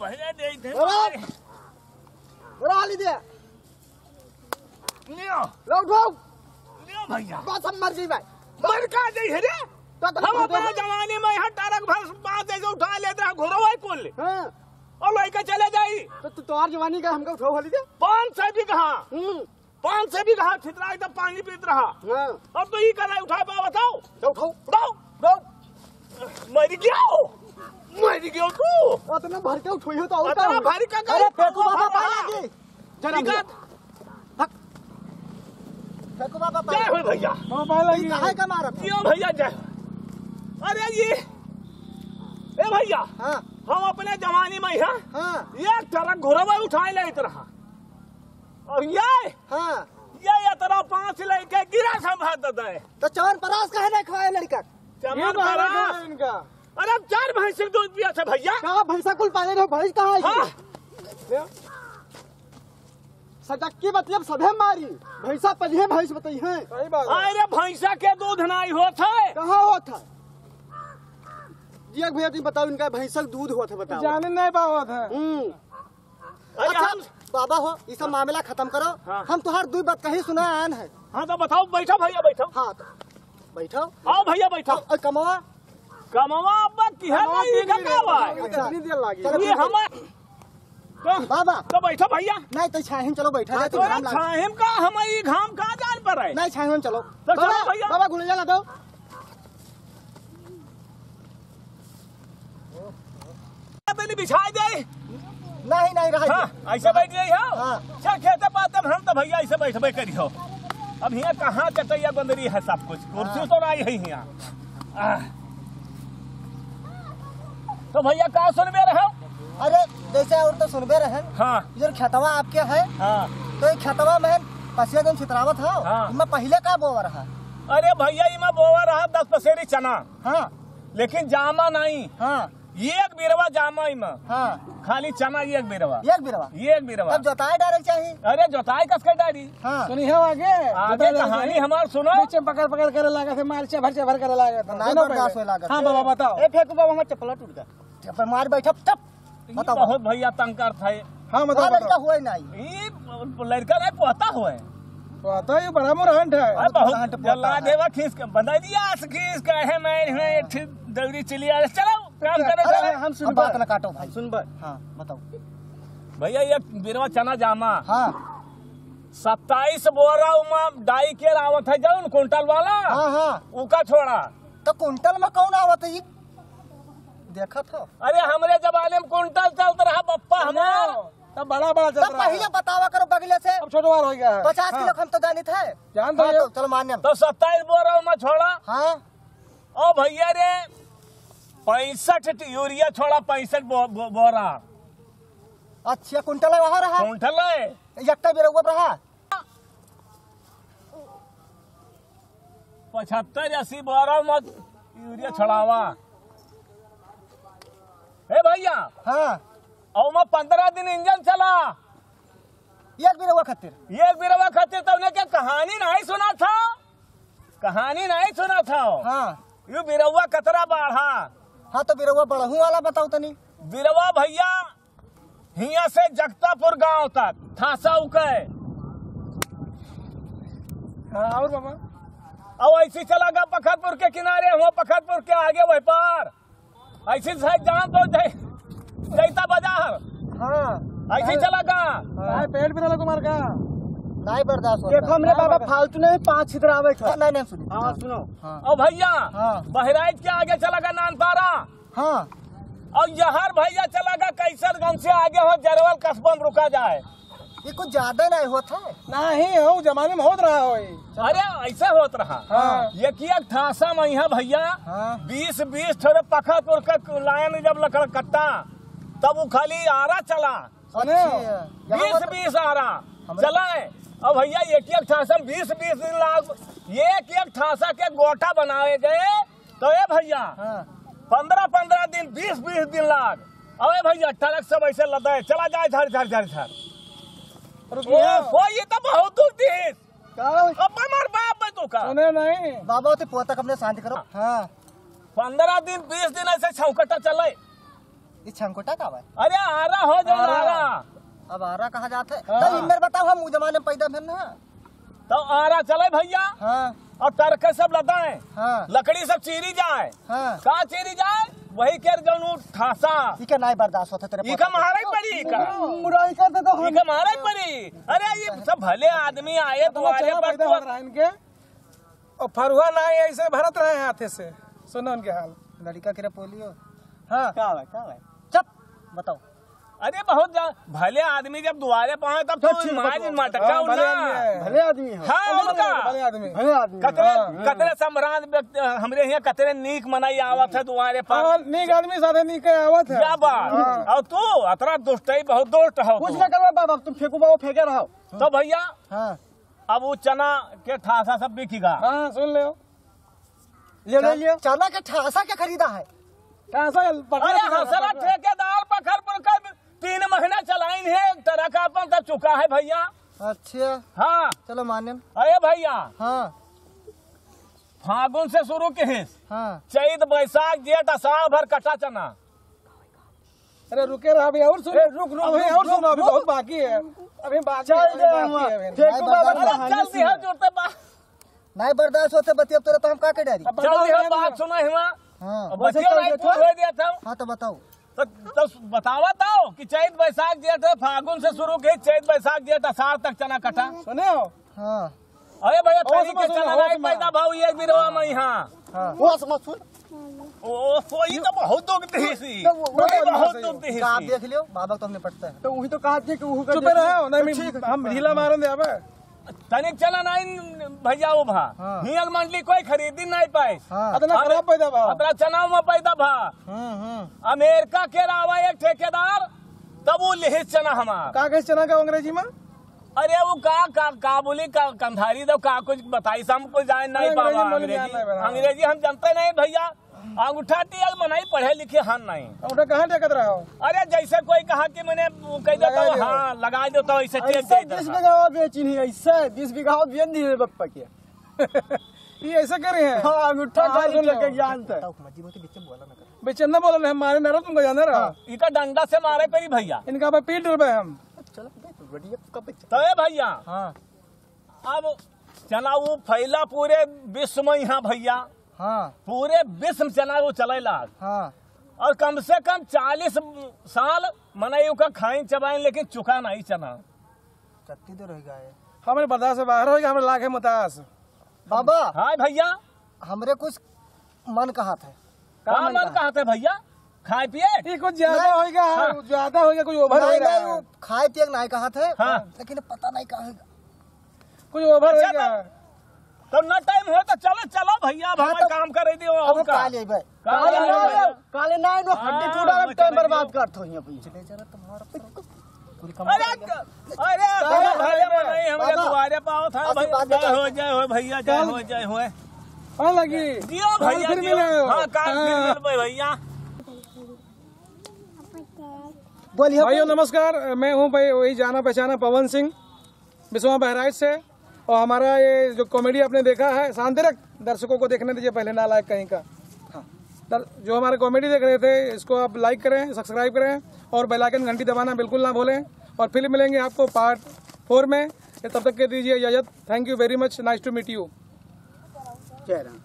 पहले दे थे बड़ा हाली दे लियो लो उठो लियो भैया बस हम मर गई भाई मर का दे है रे हम अपने जवानी में यहाँ टरक भर बात ऐसे उठा लेते हैं घोड़ो है कुल हां और लड़का चले जाई तो तोहार जवानी का हमको उठो हाली दे 5 से भी कहा 5 से भी कहा छितरा एकदम पानी पीत रहा हां अब तो ये करना उठाए पा बताओ उठो उठाओ मर गया तू इतना भर के उठोई हो तो इतना भारी का अरे फेंकू बाबा पाएगी जरा फेंकू बाबा जय हो भैया हां पाएगी काहे का मारत क्यों भैया जय अरे ये ए भैया हां हम अपने जवानी में हैं हां ये ट्रक घोड़वा उठाए ले इतना और हां ये तरह 5 लेके गिरा संभाल देता है तो चवन परास काहे नहीं खवाए लड़का चमन परास इनका अरे अब 4 भैंस से दूध पिया था भैया का भैंसा कुल पाले रहो भैंस कहां है हाँ? सटक्की बतियब सभे मारी भैंसा पलिए भैंस बताई है सही बात अरे भैंसा के दूध नहीं होता है कहां होता जी भैया तुम बताओ इनका भैंसा दूध होता बताओ जाने नहीं पावत है अरे अच्छा हम बाबा हो ये सब मामला खत्म करो हाँ। हम तुम्हार दुई बात कहीं सुना आन है हाँ तो बताओ बैठो भैया बैठो हाँ तो बैठो आओ भैया बैठो और कमावा कमावा अब्बा की है नहीं कमावा कितनी देर लागी ये हम बाबा तो बैठो भैया नहीं तो छाहिम चलो बैठा जाए तो छाहिम का हमारी घाम कहाँ जान पर है नहीं छाहिम चलो तो चलो भैया बाबा गुलेजा ला दो बिछा दे नहीं रहा हाँ ऐसे बैठ गई हो हाँ। चल खेते पाते हम तो भैया ऐसे बैठबे करियो अब यहाँ कहाँ चटैया बंदरी है सब कुछ कुर्सी तो नहीं है यहाँ तो भैया कहाँ सुनबे रहे अरे जैसे और तो सुनबे रहे हाँ इधर खेतवा आपके है हाँ तो ये खेतवा में पसिया दिन छितरावत है हाँ। इनमें पहले का बोवर है अरे भैया इमा बोवा रहा 10 पसेरी चना हाँ लेकिन जामा नहीं हाँ एक बिरवा जामा इमा हाँ खाली चना एक बिरवा एक बिरवा एक बिरवा अब जोताई डायरेक्ट चाहिए अरे जोताई कस कर डाली हाँ सुनी है आगे आगे कहानी हमार सुनो बीच में पकड़ करे लगा थे मार भर करे लगा था नहीं बर्दाश्त होए लागत हाँ बाबा बताओ ए फेंकू बाबा हमारा चप्पल टूट गया चप्पल मार बैठा चप बताओ बहुत भैया तंग कर था हाँ बताओ लड़का बताओ हुआ ही नहीं ये लड़का नहीं पहुंचा हुआ है तो ये बड़ा मुरहंट है अरे बहुत जला देवा खींच के बंदा दिया खींच के है मैं दौरी चली आ चलो काम करे अरे हम सुन बात ना काटो भाई सुन भाई हाँ बताओ भैया ये बिरवा चना जामा हाँ 27 बोरा उमा डाई के रावत है जौन कुंटल वाला हाँ हाँ उका छोड़ा तो कुंटल में कौन आवत है देखा था अरे हमरे जमाने में कुंटल चलता रहा बप्पा हमार तब बड़ा चल तब रहा है पहले बतावा करो बगले से अब छोटवार हो गया है 50 किलो हम तो जाने थे जान दो तो चलो मान्य तो 27 बोरा उमा छोड़ा हाँ ओ भैया रे 65 यूरिया छोड़ा 65 बोरा अच्छा कुंटल वहाँ रहा कुंटल है यक्का बेरुआ रहा 75-80 बोरा में यूरिया छड़ावा ए भैया हाँ और मैं 15 दिन इंजन चला एक बेरुआ खातिर ये बिरवा खाते तुमने क्या कहानी नहीं सुना था कहानी नहीं सुना था हाँ ये बिरवा कतरा बाढ़ा हाँ तो बेरुआ बढ़ू वाला बताओ तनी बिरवा भैया हिया से जगतापुर गांव तक थासा उके हाँ और बाबा और ऐसी चला गया पखतपुर के किनारे हुआ पखतपुर के आगे वही पार ऐसी जान तो जैता बाजार हाँ ऐसी चला गया पेट भी लगा कुमार का नहीं बर्दाश्त होता। देखो हमने बाबा फालतू नहीं 5 छितरावे हाँ, नहीं सुनी हाँ सुनो हाँ और भैया हाँ। बहराइच के आगे चला गया नानपारा हाँ और यहर भैया चला गया कैसरगंज से आगे हो जरवल कस्बा में रुका जाए ये कुछ ज्यादा नहीं होता है नहीं हो जमाने में होत रहा हो अरे ऐसा होत रहा हाँ। ये किया ठासा मैया भैया हाँ 20 थोड़े पखतपुर का लाइन जब लकड़ कट्टा तब वो खाली आरा चला सुने 20 आरा चलाए और भैया एक ठासा 20 दिन लाख एक ठासा के गोटा बनाए गए तो ये भैया हाँ 15 दिन 20 दिन लाग अरे भैया ट्रक सब ऐसे लदा चला जाए झर झर झर झर ये तो बहुत दूर थी अब मर बाप तो का सुने नहीं बाबा तो पोतक अपने शांति करो हाँ 15 दिन 20 दिन ऐसे छौकटा चले ये छंकोटा का है? अरे आरा हो जो आरा। अब आरा कहा जाता है? हाँ। तो इनमें बताओ हम जमाने में पैदा भेल ना। तो आरा चले भैया हाँ और तरके सब लदाएं, हाँ लकड़ी सब चीरी जाए। हाँ। का चीरी जाए वही के जौन ठासा इका नहीं बर्दाश्त होता तेरे इका मारा ही पड़ी इका मुराई करते तो हम इका मारा ही पड़ी। अरे ये सब भले आदमी आए तुम्हारे पर पैदा हो रहा है इनके और फरुआ ना ऐसे भरत रहे हाथे से। सुनो उनके हाल। लड़का के पोलियो। हाँ चुप बताओ। अरे बहुत भले आदमी जब दुआरे पहुंचे तब तो मटका हाँ, भले उड़ना। आदमी है। भले आदमी है। हाँ उनका भले आदमी। भले आदमी है। कतरे हाँ। कतरे सम्रांत व्यक्ति हमरे यहाँ कतरे नीक मनाई आवत है दुआरे पर। और नीक आदमी साथे नीक आवत है। क्या बात। और तू अतरा दुष्ट बहुत दुष्ट हो कुछ तू। ना करो बाबा, तुम फेंको बाबा, फेंके रहो। तो भैया हाँ अब वो चना के ठासा सब बिकेगा। हाँ सुन ले चना के ठासा क्या खरीदा है? अरे हसला ठेकेदार पखर पर कब 3 महीना चलाइन है तरह का अपन तब चुका है भैया। अच्छा हाँ चलो मान्य। अरे भैया हाँ फागुन से शुरू के हिस हाँ चैत बैसाख जेठ अषाढ़ भर कटा चना। अरे रुके रहा अभी और सुन। अभी और सुनो, अभी बहुत बाकी है। अभी बाकी है, अभी बाकी है अभी। फेंको बाबा, अरे चल दिया जोड़ते बात नहीं बर्दाश्त होते बतिया तो हम का के डारी। अब चल दिया बताओ बात सुना हुआ हाँ बच्चे नहीं पूछ दिया था। हाँ तो बताओ। तो बतावा था कि चैत बैसाख जेठ फागुन से शुरू के चैत बैसाख जेठ अषाढ़ तक चना कटा। सुने हो? हाँ अरे भैया होश तनी के में चना सुनो, नहीं होश में। पैदा भाव ये बिरवा में यहाँ। हाँ वो समझ सुन। ओ सोई तो बहुत दुख दी तो वो बहुत दुख दी। आप देख लियो बाबा तो हमने पढ़ता है। तो वही तो कहा कि चुप रहो नहीं हम ढीला मारन दे अबे। तनिक चला नहीं भैया वो भा हाँ। हियल मंडली कोई खरीदी नहीं पाए। हाँ अतना खराब पैदा भाव। अपना चना में पैदा भा अमेरिका के रावा एक ठेकेदार तब वो लिहित चना हमार। का कहे चना का अंग्रेजी में? अरे वो का बोली का कंधारी दो का कुछ बताई हम कुछ जान नहीं अंग्रेजी पावा। बोली नहीं अंग्रेजी आना है। अंग्रेजी हम जानते नहीं भैया। अंगूठा टियल मनाई पढ़े लिखे हन नहीं। उठा कहाँ टेकत रहा हो? अरे जैसे कोई कहा कि मैंने कह देता लगा हूँ दियो। हाँ लगा देता हूँ ऐसे टेक ऐसा देता 20 था। बीघा बेची नहीं, ऐसा 20 बीघा बेच दी है बप्पा के। ये ऐसा करे हैं? हाँ अंगूठा हाँ, खाली सुन लो। लेके जानता है। बेचन्ना बोल रहे हम मारे नरक तुमको जाने रहा। इका डंडा से मारे परी भैया। इनका भाई पीट डूबे हम। चलो बढ़िया कब तो ये भैया हाँ अब चना वो फैला पूरे विश्व में यहाँ भैया। हाँ पूरे विश्व में चना वो चलेला। हाँ और कम से कम 40 साल मनाई का खाइन चबाइन लेकिन चुका नहीं चना। चट्टी तो रह गए हमारे बर्दाश्त से बाहर हो गया। हमारे लाख है मुतास। बाबा। हाँ भैया हमरे कुछ मन कहा था। का मन कहा थे भैया खाए पिए। ये कुछ ज्यादा हो गया। हाँ। ज्यादा हो गया कुछ ओवर हो नहीं गया। नहीं वो खाए पिए नहीं कहा थे। हाँ। लेकिन पता नहीं कहा। कुछ ओवर हो अच्छा गया। तो न टाइम हो तो चलो चलो भैया अब हाँ, हमारे तो- काम करे दियो अब और का काले भाई काले काले भाई। ना काले ना नो हड्डी हाँ, टूटा वो टाइम चले बर्बाद दियो। करत हो यहाँ पे। चले जरा तुम्हारा पूरी कम अरे अरे भले नहीं हमरे बाबा। दुआरे पाओ था आशीर्वाद भैया। देता जय हो भैया जय हो जय हो। हाँ लगी। जियो कल भैया फिर जियो। मिले हो। हाँ काल फिर हाँ। मिलबे भैया। बोलिए भाइयों नमस्कार। मैं हूँ भाई वही जाना पहचाना पवन सिंह बिस्वा बहराइच से। और हमारा ये जो कॉमेडी आपने देखा है शांति रख दर्शकों को देखने दीजिए पहले ना लायक कहीं का। जो हमारे कॉमेडी देख रहे थे इसको आप लाइक करें सब्सक्राइब करें और बेल आइकन घंटी दबाना बिल्कुल ना भूलें। और फिर मिलेंगे आपको पार्ट 4 में। तब तक के दीजिए इजाजत। Thank you very much. Nice to meet you. जय राम।